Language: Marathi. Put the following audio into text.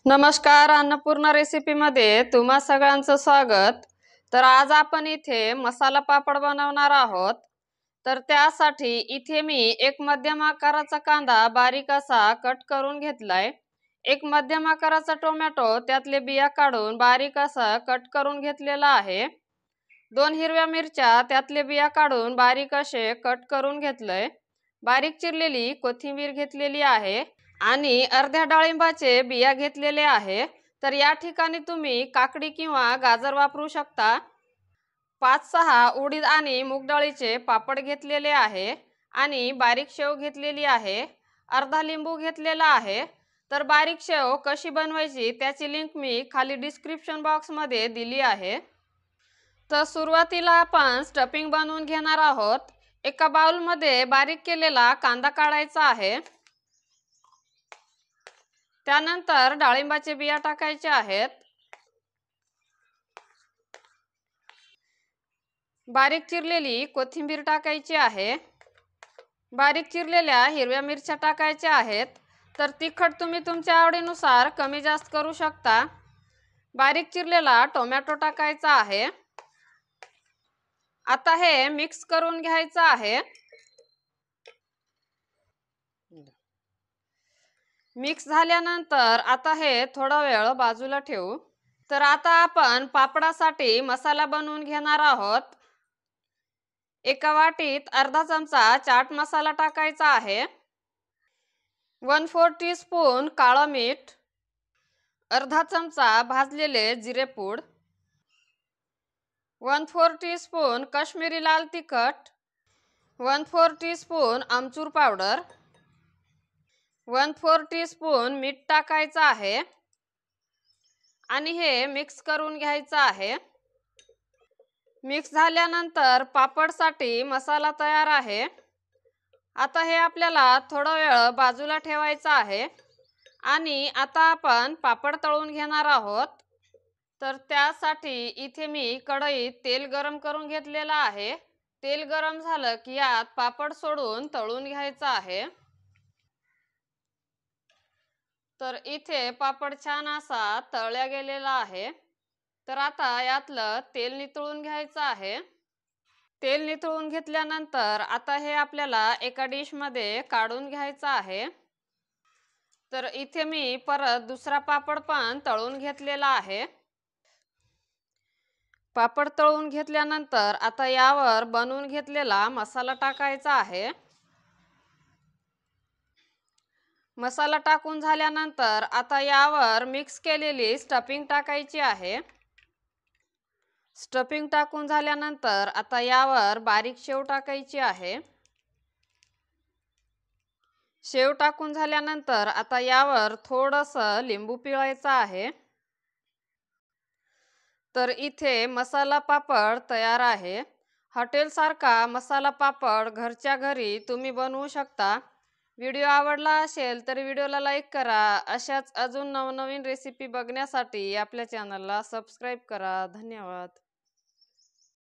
नमस्कार, अन्नपूर्णा रेसिपीमध्ये तुम्हा सगळ्यांचं स्वागत। तर आज आपण इथे मसाला पापड बनवणार आहोत। तर त्यासाठी इथे मी एक मध्यम आकाराचा कांदा बारीक असा कट करून घेतलाय। एक मध्यम आकाराचा टोमॅटो त्यातले बिया काढून बारीक असा कट करून घेतलेला आहे। 2 हिरव्या मिरच्या त्यातले बिया काढून बारीक असे कट करून घेतलंय। बारीक चिरलेली कोथिंबीर घेतलेली आहे आणि अर्ध्या डाळिंबाचे बिया घेतलेले आहे। तर या ठिकाणी तुम्ही काकडी किंवा गाजर वापरू शकता। 5-6 उडीद आणि मूग डाळीचे पापड घेतलेले आहे आणि बारीक शेव घेतलेली आहे। अर्धा लिंबू घेतलेला आहे। तर बारीक शेव कशी बनवायची त्याची लिंक मी खाली डिस्क्रिप्शन बॉक्स मध्ये दिली आहे। तर सुरुवातीला आपण स्टफिंग बनवून घेणार आहोत। एका बाउल मध्ये बारीक केलेला कांदा काढायचा आहे। त्यानंतर डाळिंबाचे बिया टाकायचे आहेत। बारीक चिरलेली कोथिंबीर टाकायची आहे। बारीक चिरलेल्या हिरव्या मिरच्या टाकायच्या आहेत। तर तिखट तुम्ही तुमच्या आवडीनुसार कमी जास्त करू शकता। बारीक चिरलेला टोमॅटो टाकायचा आहे। आता हे मिक्स करून घ्यायचं आहे। मिक्स झाल्यानंतर आता हे थोडा वेळ बाजूला ठेवू। तर आता आपण पापडासाठी मसाला बनवून घेणार आहोत। एका वाटीत अर्धा चमचा चाट मसाला टाकायचा आहे। 1/4 टीस्पून काळं मीठ, अर्धा चमचा भाजलेले जिरेपूड, 1/4 टीस्पून काश्मीरी लाल तिखट, 1/4 टीस्पून आमचूर पावडर, 1/4 टीस्पून मीठ टाकायचं आहे आणि हे मिक्स करून घ्यायचं आहे। मिक्स झाल्यानंतर पापडसाठी मसाला तयार आहे। आता हे आपल्याला थोडा वेळ बाजूला ठेवायचं आहे आणि आता आपण पापड तळून घेणार आहोत। तर त्यासाठी इथे मी कढईत तेल गरम करून घेतलेलं आहे। तेल गरम झालं की यात पापड सोडून तळून घ्यायचं आहे। तर इथे पापड छान असा तळला गेलेला आहे। तर आता यातलं तेल नितळून घ्यायचं आहे। तेल नितळून घेतल्यानंतर आता हे आपल्याला एका डिश मध्ये काढून घ्यायचं आहे। तर इथे मी परत दुसरा पापड पण तळून घेतलेला आहे। पापड तळून घेतल्यानंतर आता यावर बनवून घेतलेला मसाला टाकायचा आहे। मसाला टाकून झाल्यानंतर आता यावर मिक्स केलेली स्टफिंग टाकायची आहे। स्टफिंग टाकून झाल्यानंतर आता यावर बारीक शेव टाकायची आहे। शेव टाकून झाल्यानंतर आता यावर थोडंसं लिंबू पिळायचं आहे। तर इथे मसाला पापड तयार आहे। हॉटेल सारखा मसाला पापड घरच्या घरी तुम्ही बनवू शकता। व्हिडिओ आवडला असेल तर व्हिडिओला लाईक करा। अशाच अजून नवनवीन रेसिपी बघण्यासाठी आपल्या चॅनलला सबस्क्राइब करा। धन्यवाद।